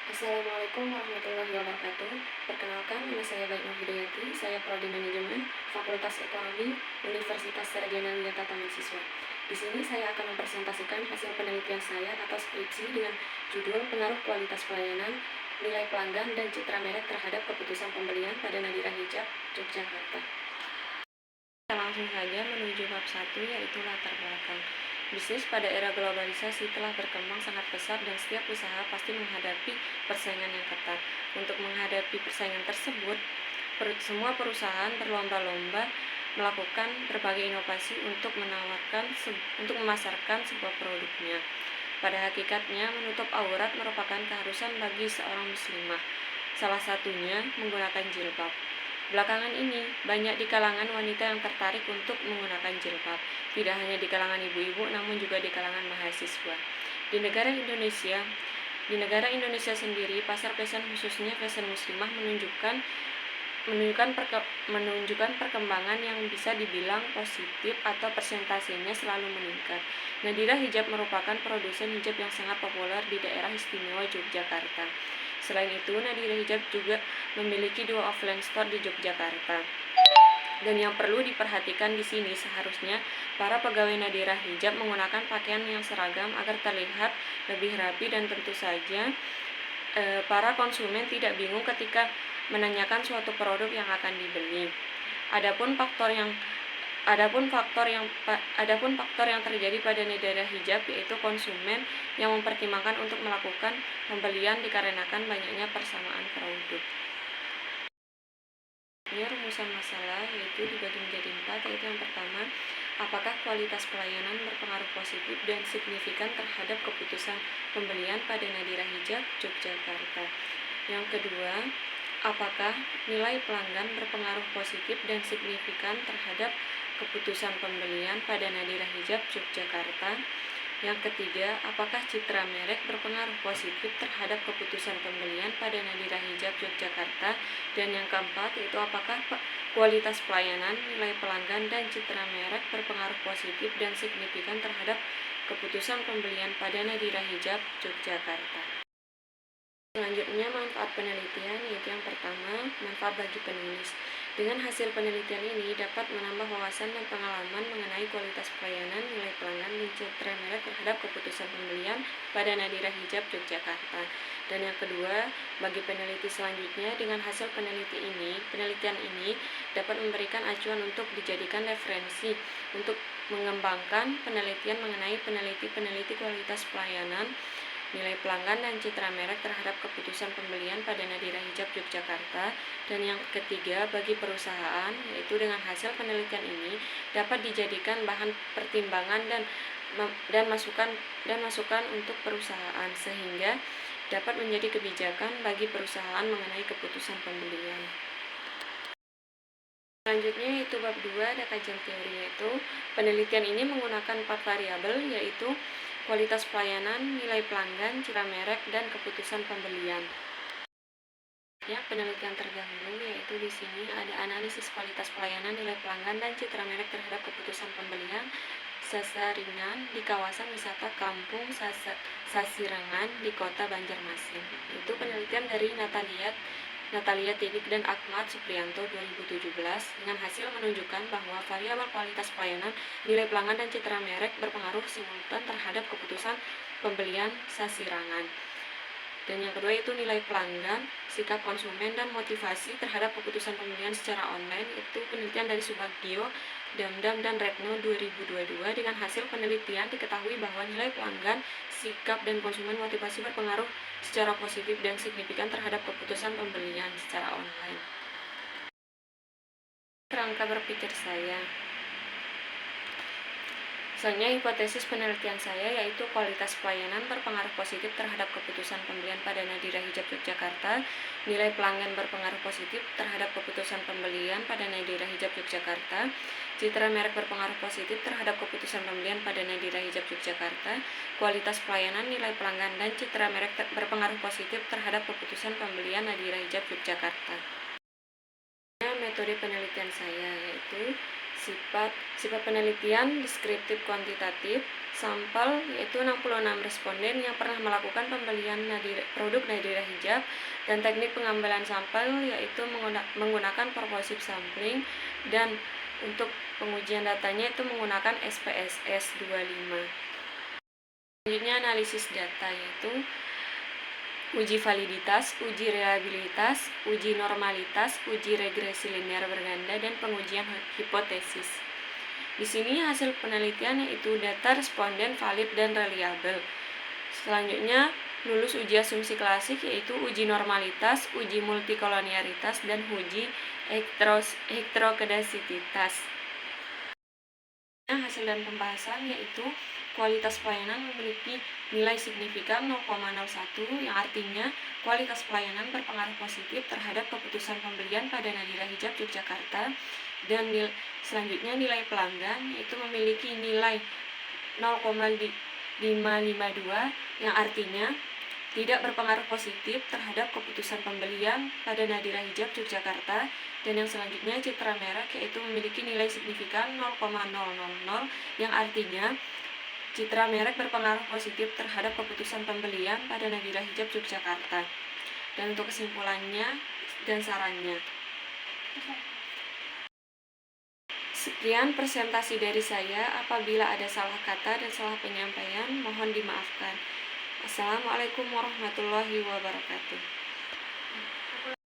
Assalamualaikum warahmatullahi wabarakatuh. Perkenalkan, nama saya Baiknur Hidayati. Saya Prodi Manajemen Fakultas Ekonomi Universitas Sarjana Wiyata Taman-Siswa. Di sini saya akan mempresentasikan hasil penelitian saya atau skripsi dengan judul Pengaruh Kualitas Pelayanan, Nilai Pelanggan, dan Citra Merek terhadap Keputusan Pembelian pada Nadira Hijab, Yogyakarta. Kita langsung saja menuju bab 1, yaitu latar belakang. Bisnis pada era globalisasi telah berkembang sangat pesat dan setiap usaha pasti menghadapi persaingan yang ketat. Untuk menghadapi persaingan tersebut, semua perusahaan berlomba-lomba melakukan berbagai inovasi untuk memasarkan sebuah produknya. Pada hakikatnya, menutup aurat merupakan keharusan bagi seorang muslimah. Salah satunya menggunakan jilbab. Belakangan ini, banyak di kalangan wanita yang tertarik untuk menggunakan jilbab. Tidak hanya di kalangan ibu-ibu, namun juga di kalangan mahasiswa. Di negara Indonesia sendiri, pasar fashion khususnya fashion muslimah menunjukkan perkembangan yang bisa dibilang positif atau persentasenya selalu meningkat. Nadira Hijab merupakan produsen hijab yang sangat populer di daerah istimewa Yogyakarta. Selain itu, Nadira Hijab juga memiliki 2 offline store di Yogyakarta. Dan yang perlu diperhatikan di sini, seharusnya para pegawai Nadira Hijab menggunakan pakaian yang seragam agar terlihat lebih rapi, dan tentu saja para konsumen tidak bingung ketika menanyakan suatu produk yang akan dibeli. Adapun faktor yang terjadi pada Nadira Hijab, yaitu konsumen yang mempertimbangkan untuk melakukan pembelian dikarenakan banyaknya persamaan produk. Rumusan masalah yaitu dibagi menjadi 4, yaitu yang pertama, apakah kualitas pelayanan berpengaruh positif dan signifikan terhadap keputusan pembelian pada Nadira Hijab, Yogyakarta. Yang kedua, apakah nilai pelanggan berpengaruh positif dan signifikan terhadap keputusan pembelian pada Nadira Hijab, Yogyakarta. Yang ketiga, apakah citra merek berpengaruh positif terhadap keputusan pembelian pada Nadira Hijab, Yogyakarta. Dan yang keempat, yaitu apakah kualitas pelayanan, nilai pelanggan, dan citra merek berpengaruh positif dan signifikan terhadap keputusan pembelian pada Nadira Hijab, Yogyakarta. Selanjutnya, manfaat penelitian, yaitu yang pertama, manfaat bagi penulis. Dengan hasil penelitian ini dapat menambah wawasan dan pengalaman mengenai kualitas pelayanan, nilai pelanggan, dan citra merek terhadap keputusan pembelian pada Nadira Hijab, Yogyakarta. Dan yang kedua, bagi peneliti selanjutnya, dengan hasil penelitian ini dapat memberikan acuan untuk dijadikan referensi untuk mengembangkan penelitian mengenai peneliti kualitas pelayanan, nilai pelanggan, dan citra merek terhadap keputusan pembelian pada Nadira Hijab, Yogyakarta. Dan yang ketiga, bagi perusahaan, yaitu dengan hasil penelitian ini dapat dijadikan bahan pertimbangan dan masukan untuk perusahaan, sehingga dapat menjadi kebijakan bagi perusahaan mengenai keputusan pembelian. Selanjutnya yaitu bab 2, ada kajian teori, yaitu penelitian ini menggunakan 4 variabel, yaitu kualitas pelayanan, nilai pelanggan, citra merek, dan keputusan pembelian. Ya, penelitian terdahulu yaitu di sini ada analisis kualitas pelayanan, nilai pelanggan, dan citra merek terhadap keputusan pembelian Sasaringan di kawasan wisata Kampung Sasirangan di Kota Banjarmasin. Itu penelitian dari Natalia Tidik dan Ahmad Supriyanto 2017 dengan hasil menunjukkan bahwa variabel kualitas pelayanan, nilai pelanggan, dan citra merek berpengaruh simultan terhadap keputusan pembelian Sasirangan. Dan yang kedua itu nilai pelanggan, sikap konsumen, dan motivasi terhadap keputusan pembelian secara online. Itu penelitian dari Subagio, Damdam, dan Retno 2022. Dengan hasil penelitian diketahui bahwa nilai pelanggan, sikap, dan konsumen motivasi berpengaruh secara positif dan signifikan terhadap keputusan pembelian secara online. Kerangka berpikir saya. Selanjutnya, hipotesis penelitian saya yaitu kualitas pelayanan berpengaruh positif terhadap keputusan pembelian pada Nadira Hijab, Yogyakarta. Nilai pelanggan berpengaruh positif terhadap keputusan pembelian pada Nadira Hijab, Yogyakarta. Citra merek berpengaruh positif terhadap keputusan pembelian pada Nadira Hijab, Yogyakarta. Kualitas pelayanan, nilai pelanggan, dan citra merek berpengaruh positif terhadap keputusan pembelian Nadira Hijab, Yogyakarta. Metode penelitian saya yaitu Sifat penelitian deskriptif kuantitatif sampel yaitu 66 responden yang pernah melakukan pembelian produk Nadira Hijab, dan teknik pengambilan sampel yaitu menggunakan purposive sampling, dan untuk pengujian datanya itu menggunakan SPSS 25. Selanjutnya analisis data yaitu uji validitas, uji reliabilitas, uji normalitas, uji regresi linear berganda, dan pengujian hipotesis. Di sini hasil penelitian yaitu data responden valid dan reliable. Selanjutnya lulus uji asumsi klasik yaitu uji normalitas, uji multikolonialitas, dan uji heterokedasitas. Hasil dan pembahasan yaitu kualitas pelayanan memiliki nilai signifikan 0,01 yang artinya kualitas pelayanan berpengaruh positif terhadap keputusan pembelian pada Nadira Hijab Yogyakarta, dan selanjutnya nilai pelanggan yaitu memiliki nilai 0,552 yang artinya tidak berpengaruh positif terhadap keputusan pembelian pada Nadira Hijab Yogyakarta, dan yang selanjutnya citra merek yaitu memiliki nilai signifikan 0,000 yang artinya citra merek berpengaruh positif terhadap keputusan pembelian pada Nadira Hijab Yogyakarta. Dan untuk kesimpulannya dan sarannya. Sekian presentasi dari saya. Apabila ada salah kata dan salah penyampaian, mohon dimaafkan. Assalamualaikum warahmatullahi wabarakatuh.